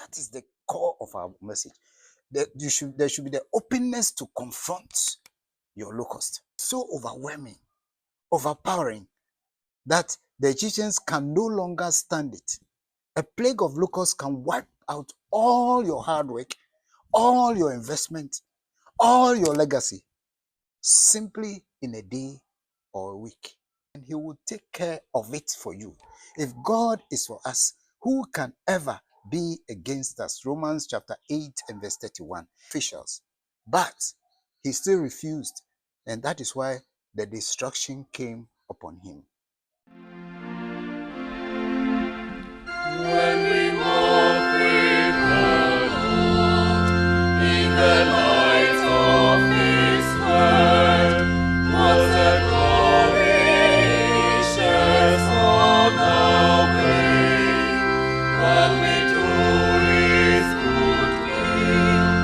That is the core of our message. There should be the openness to confront your locust. So overwhelming, overpowering, that the Egyptians can no longer stand it. A plague of locusts can wipe out all your hard work, all your investment, all your legacy, simply in a day or a week. And he will take care of it for you. If God is for us, who can ever be against us? Romans chapter 8 and verse 31. Officials. But he still refused. And that is why the destruction came upon him. When we walk with the Lord in the light of His word, what a glory He shares on our way. When we do His good will,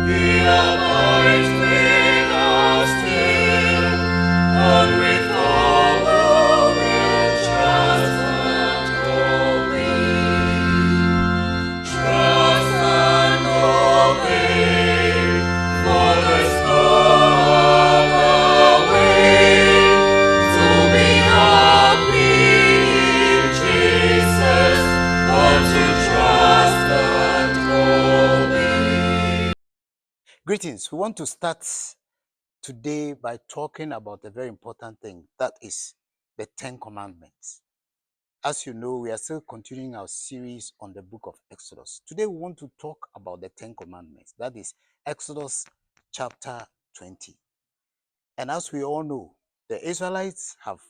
He abides with us still, and with all who will trust and obey. Trust and obey, for there's no other way to be happy in Jesus but to trust and obey. Greetings. We want to start today by talking about a very important thing, that is the Ten Commandments. As you know, we are still continuing our series on the book of Exodus. Today we want to talk about the Ten Commandments. That is Exodus chapter 20. And as we all know, the Israelites have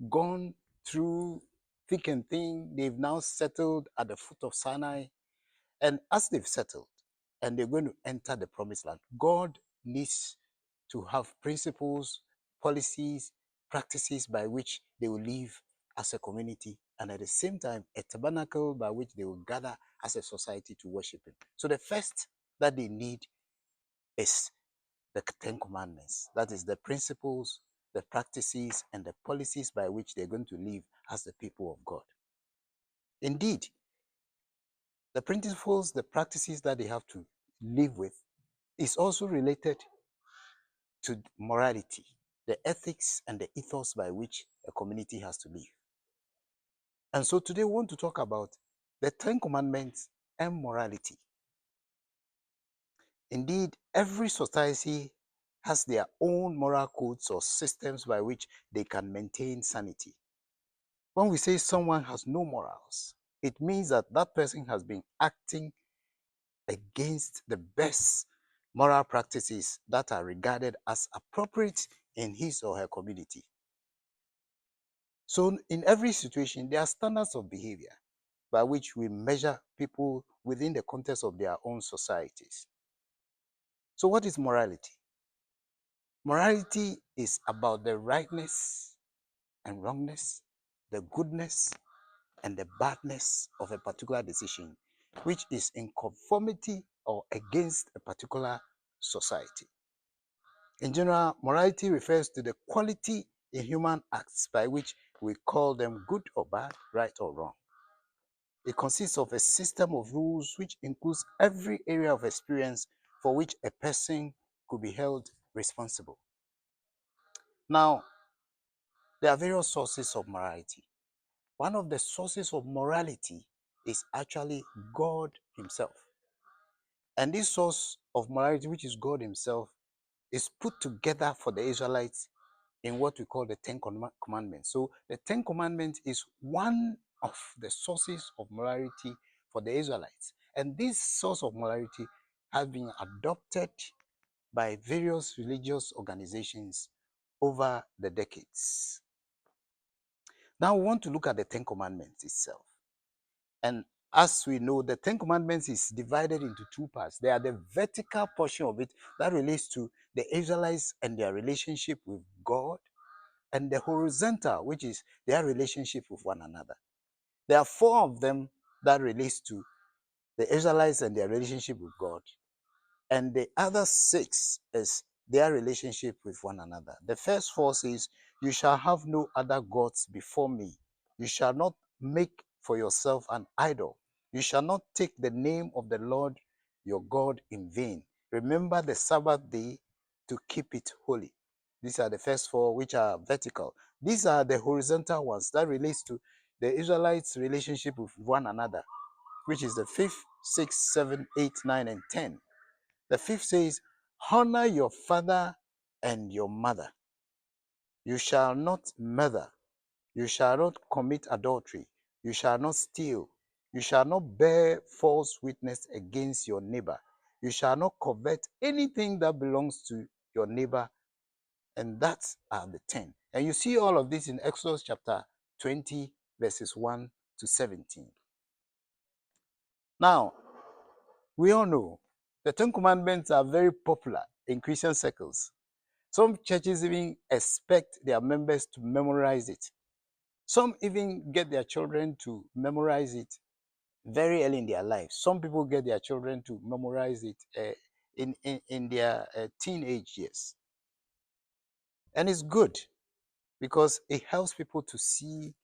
gone through thick and thin. They've now settled at the foot of Sinai. And as they've settled and they're going to enter the promised land, God needs to have principles, policies, practices by which they will live as a community, and at the same time, a tabernacle by which they will gather as a society to worship Him. So the first that they need is the Ten Commandments. That is the principles, the practices, and the policies by which they're going to live as the people of God. Indeed, the principles, the practices that they have to live with is also related to morality, the ethics and the ethos by which a community has to live. And so today we want to talk about the Ten Commandments and morality. Indeed, every society has their own moral codes or systems by which they can maintain sanity. When we say someone has no morals, it means that that person has been acting against the best moral practices that are regarded as appropriate in his or her community. So in every situation, there are standards of behavior by which we measure people within the context of their own societies. So what is morality? Morality is about the rightness and wrongness, the goodness and the badness of a particular decision, which is in conformity or against a particular society. In general, morality refers to the quality in human acts by which we call them good or bad, right or wrong. It consists of a system of rules which includes every area of experience for which a person could be held responsible. Now, there are various sources of morality. One of the sources of morality is actually God Himself. And this source of morality, which is God Himself, is put together for the Israelites in what we call the Ten Commandments. So the Ten Commandments is one of the sources of morality for the Israelites. And this source of morality has been adopted by various religious organizations over the decades. Now we want to look at the Ten Commandments itself. And as we know, the Ten Commandments is divided into two parts. There are the vertical portion of it that relates to the Israelites and their relationship with God, and the horizontal, which is their relationship with one another. There are four of them that relates to the Israelites and their relationship with God. And the other six is their relationship with one another. The first four says, "You shall have no other gods before me. You shall not make for yourself an idol. You shall not take the name of the Lord your God in vain. Remember the Sabbath day to keep it holy. These are the first four, which are vertical. These are the horizontal ones that relates to the Israelites' relationship with one another, which is the fifth, sixth, seventh, eighth, nine, and 10. The fifth says, honor your father and your mother. You shall not murder. You shall not commit adultery. You shall not steal. You shall not bear false witness against your neighbor. You shall not covet anything that belongs to your neighbor. And that's the 10. And you see all of this in Exodus chapter 20, verses 1 to 17. Now, we all know the Ten Commandments are very popular in Christian circles. Some churches even expect their members to memorize it. Some even get their children to memorize it very early in their lives. Some people get their children to memorize it in their teenage years. And it's good because it helps people to see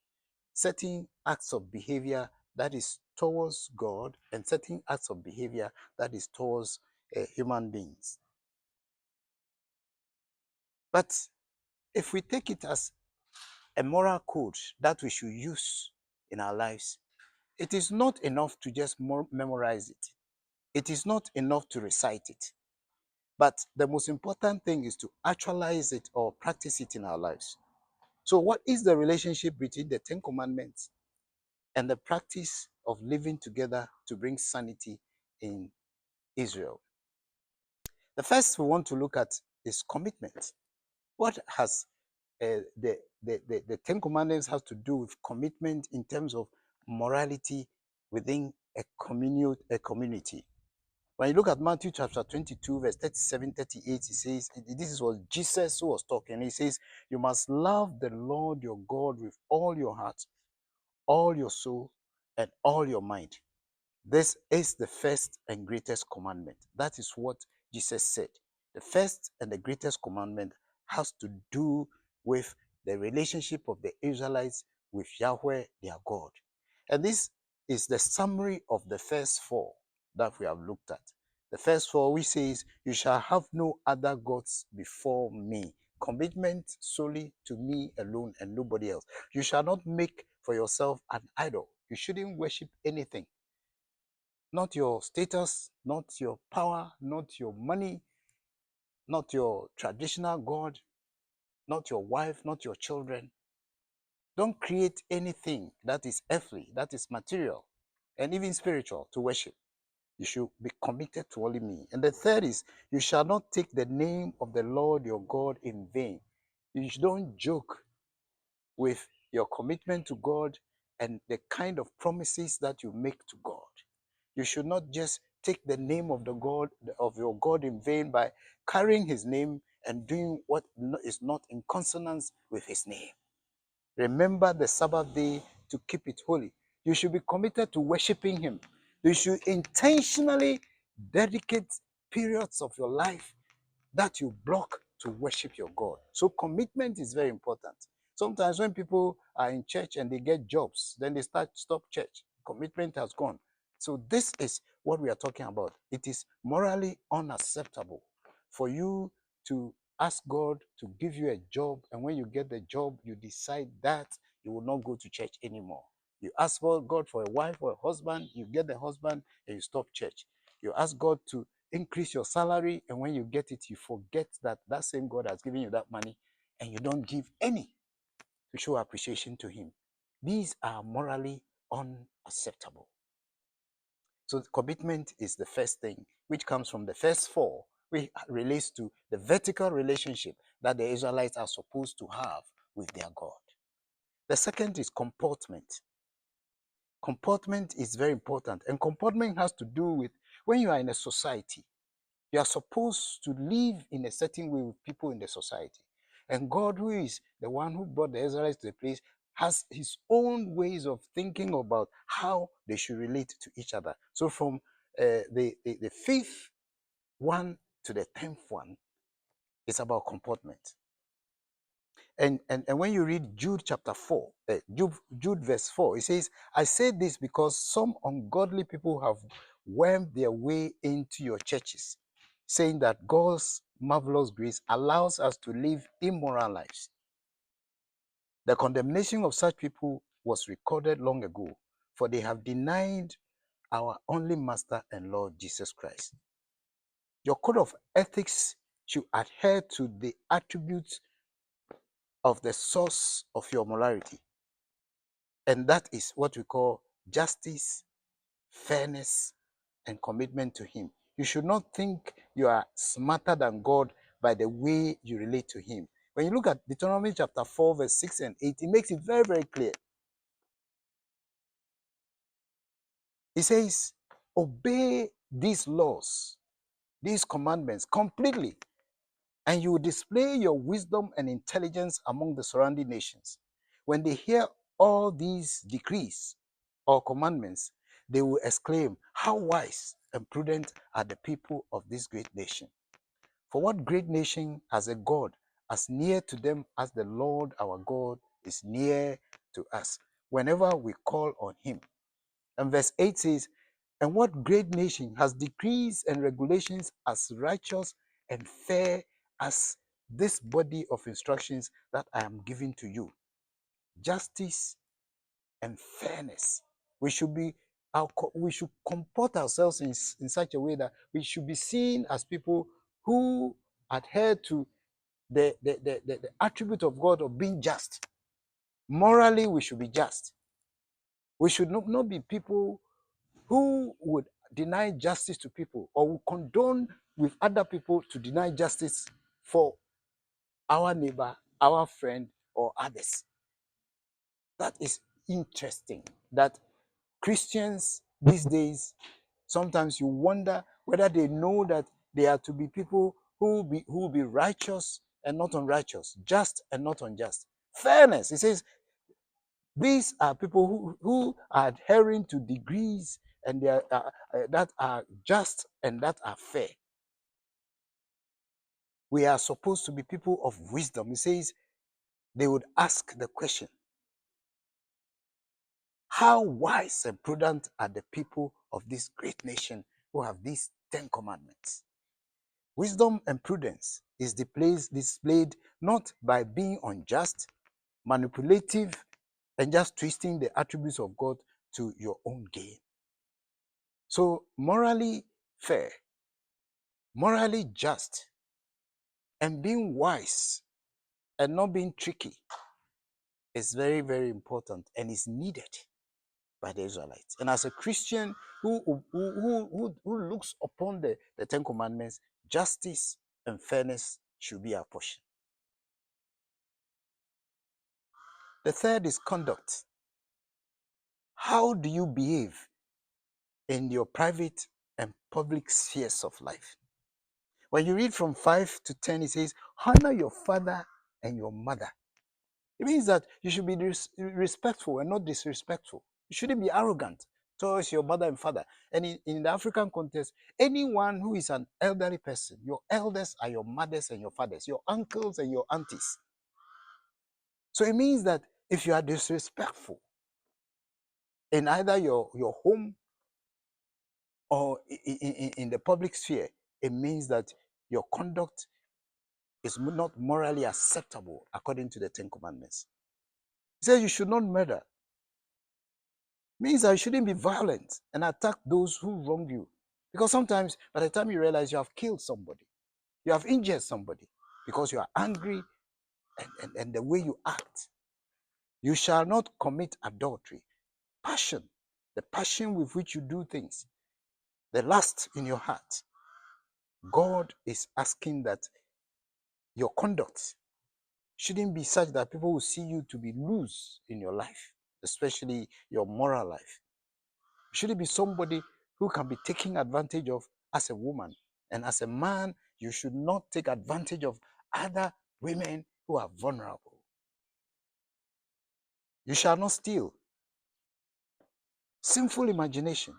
certain acts of behavior that is towards God and certain acts of behavior that is towards human beings. But if we take it as a moral code that we should use in our lives, it is not enough to just memorize it. It is not enough to recite it. But the most important thing is to actualize it or practice it in our lives. So, what is the relationship between the Ten Commandments and the practice of living together to bring sanity in Israel? The first we want to look at is commitment. What has the Ten Commandments have to do with commitment in terms of morality within a community? When you look at Matthew chapter 22, verse 37, 38, it says, this is what Jesus who was talking. He says, you must love the Lord your God with all your heart, all your soul, and all your mind. This is the first and greatest commandment. That is what Jesus said. The first and the greatest commandment has to do with the relationship of the Israelites with Yahweh, their God. And this is the summary of the first four that we have looked at. The first four, which says, you shall have no other gods before me. Commitment solely to me alone and nobody else. You shall not make for yourself an idol. You shouldn't worship anything. Not your status, not your power, not your money, not your traditional God, not your wife, not your children. Don't create anything that is earthly, that is material, and even spiritual to worship. You should be committed to only me. And the third is, you shall not take the name of the Lord your God in vain. You don't joke with your commitment to God and the kind of promises that you make to God. You should not just take the name of the God of your God in vain by carrying his name and doing what is not in consonance with his name. Remember the Sabbath day to keep it holy. You should be committed to worshiping him. You should intentionally dedicate periods of your life that you block to worship your God. So commitment is very important. Sometimes when people are in church and they get jobs, then they stop church. Commitment has gone. So this is what we are talking about. It is morally unacceptable for you to ask God to give you a job, and when you get the job, you decide that you will not go to church anymore. You ask God for a wife or a husband, you get the husband, and you stop church. You ask God to increase your salary, and when you get it, you forget that that same God has given you that money, and you don't give any to show appreciation to him. These are morally unacceptable. So commitment is the first thing, which comes from the first four, which relates to the vertical relationship that the Israelites are supposed to have with their God. The second is comportment. Comportment is very important, and comportment has to do with when you are in a society. You are supposed to live in a certain way with people in the society. And God, who is the one who brought the Israelites to the place, has his own ways of thinking about how they should relate to each other. So from the fifth one to the 10th one, it's about comportment. And when you read Jude chapter 4, Jude verse 4, it says, I say this because some ungodly people have wormed their way into your churches, saying that God's marvelous grace allows us to live immoral lives. The condemnation of such people was recorded long ago, for they have denied our only Master and Lord Jesus Christ. Your code of ethics should adhere to the attributes of the source of your morality. And that is what we call justice, fairness, and commitment to Him. You should not think you are smarter than God by the way you relate to Him. When you look at Deuteronomy chapter 4, verse 6 and 8, it makes it very, very clear. It says, obey these laws, these commandments completely, and you will display your wisdom and intelligence among the surrounding nations. When they hear all these decrees or commandments, they will exclaim, how wise and prudent are the people of this great nation. For what great nation has a God as near to them as the Lord our God is near to us whenever we call on Him? And verse 8 says, and what great nation has decrees and regulations as righteous and fair as this body of instructions that I am giving to you? Justice and fairness. We should be we should comport ourselves in such a way that we should be seen as people who adhere to the attribute of God of being just. Morally, we should be just. We should not be people who would deny justice to people or will condone with other people to deny justice for our neighbor, our friend, or others. That is interesting that Christians these days, sometimes you wonder whether they know that they are to be people who will be righteous and not unrighteous, just and not unjust. Fairness, it says, these are people who are adhering to degrees and they are, that are just and that are fair. We are supposed to be people of wisdom. It says they would ask the question, how wise and prudent are the people of this great nation who have these 10 commandments? Wisdom and prudence is displayed not by being unjust, manipulative, and just twisting the attributes of God to your own gain. So, morally fair, morally just, and being wise and not being tricky is very, very important and is needed by the Israelites. And as a Christian who looks upon the Ten Commandments, justice and fairness should be our portion. The third is conduct. How do you behave in your private and public spheres of life? When you read from 5 to 10, it says, honor your father and your mother. It means that you should be respectful and not disrespectful. You shouldn't be arrogant towards your mother and father. And in the African context, anyone who is an elderly person, your elders are your mothers and your fathers, your uncles and your aunties. So it means that if you are disrespectful in either your home or in the public sphere, it means that your conduct is not morally acceptable according to the Ten Commandments. He says you should not murder. Means that you shouldn't be violent and attack those who wrong you. Because sometimes by the time you realize you have killed somebody, you have injured somebody because you are angry and the way you act. You shall not commit adultery. Passion, the passion with which you do things, the lust in your heart. God is asking that your conduct shouldn't be such that people will see you to be loose in your life, especially your moral life. You shouldn't be somebody who can be taken advantage of as a woman. And as a man, you should not take advantage of other women who are vulnerable. You shall not steal. Sinful imagination.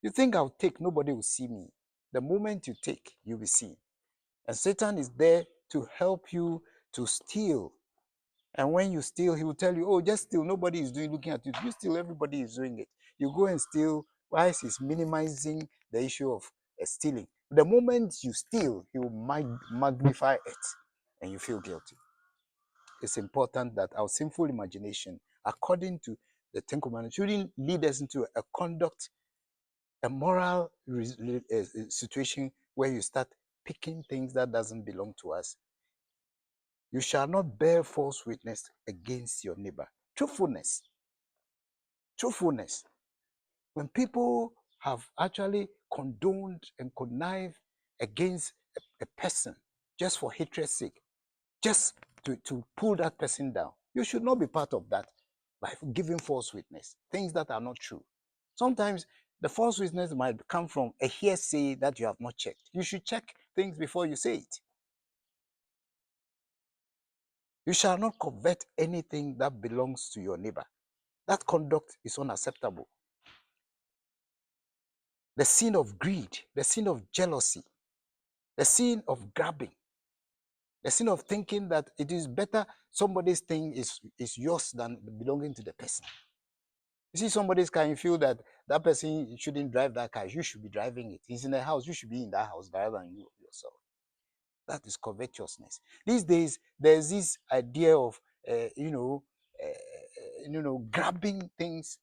You think I'll take, nobody will see me. The moment you take, you'll be seen. And Satan is there to help you to steal And when you steal, he will tell you, oh, just steal. Nobody is looking at you. You steal, everybody is doing it. You go and steal, whilst he's minimizing the issue of stealing. The moment you steal, he will magnify it and you feel guilty. It's important that our sinful imagination, according to the Ten Commandments, shouldn't lead us into a conduct, a moral situation where you start picking things that doesn't belong to us. You shall not bear false witness against your neighbor. Truthfulness. Truthfulness. When people have actually condoned and connived against a person just for hatred's sake, just to pull that person down, you should not be part of that by giving false witness, things that are not true. Sometimes the false witness might come from a hearsay that you have not checked. You should check things before you say it. You shall not covet anything that belongs to your neighbor. That conduct is unacceptable. The sin of greed, the sin of jealousy, the sin of grabbing, the sin of thinking that it is better somebody's thing is yours than belonging to the person. You see somebody's car, you feel that that person shouldn't drive that car. You should be driving it. He's in a house. You should be in that house rather than you yourself. That is covetousness. These days, there's this idea of, grabbing things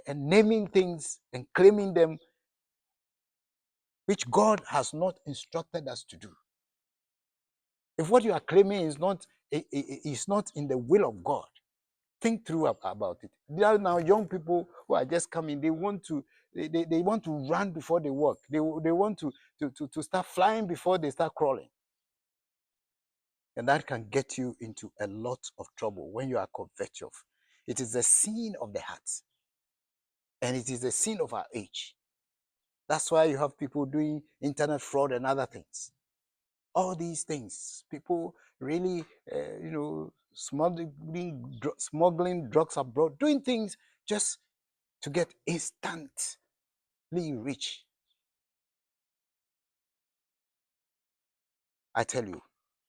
and naming things and claiming them, which God has not instructed us to do. If what you are claiming is not in the will of God, think through about it. There are now young people who are just coming. They want to run before they walk. They want to start flying before they start crawling. And that can get you into a lot of trouble when you are covetous. It is the sin of the heart. And it is the sin of our age. That's why you have people doing internet fraud and other things. All these things, people really, smuggling drugs abroad, doing things just to get instantly rich. I tell you,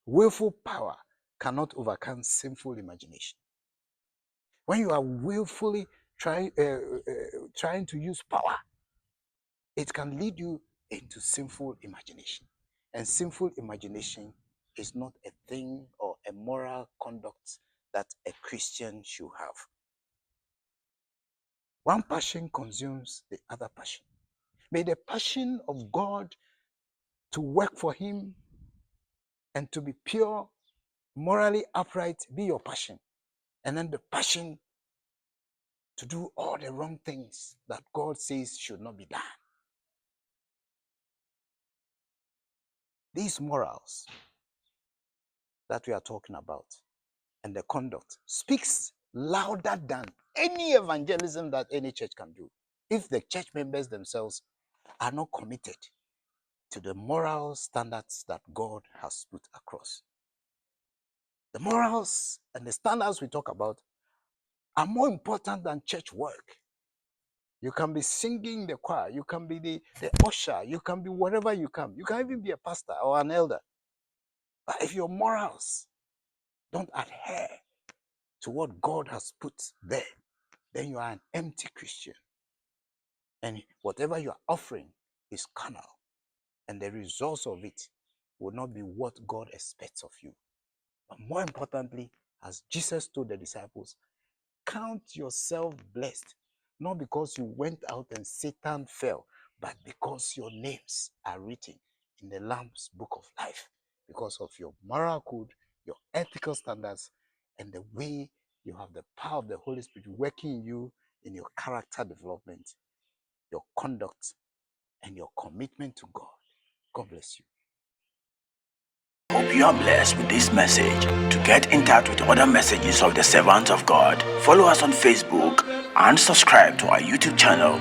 willful power cannot overcome sinful imagination. When you are willfully trying to use power, it can lead you into sinful imagination. And sinful imagination is not a thing or a moral conduct that a Christian should have. One passion consumes the other passion. May the passion of God to work for Him and to be pure, morally upright be your passion. And then the passion to do all the wrong things that God says should not be done. These morals that we are talking about and the conduct speaks louder than any evangelism that any church can do if the church members themselves are not committed to the moral standards that God has put across. The morals and the standards we talk about are more important than church work. You can be singing the choir, you can be the usher, you can be whatever you can. You can even be a pastor or an elder. But if your morals don't adhere to what God has put there, then you are an empty Christian. And whatever you are offering is carnal. And the results of it will not be what God expects of you. But more importantly, as Jesus told the disciples, count yourself blessed, not because you went out and Satan fell, but because your names are written in the Lamb's book of life, because of your moral code, your ethical standards, and the way you have the power of the Holy Spirit working in you in your character development, your conduct, and your commitment to God. God bless you. Hope you are blessed with this message. To get in touch with other messages of the servants of God, follow us on Facebook and subscribe to our YouTube channel.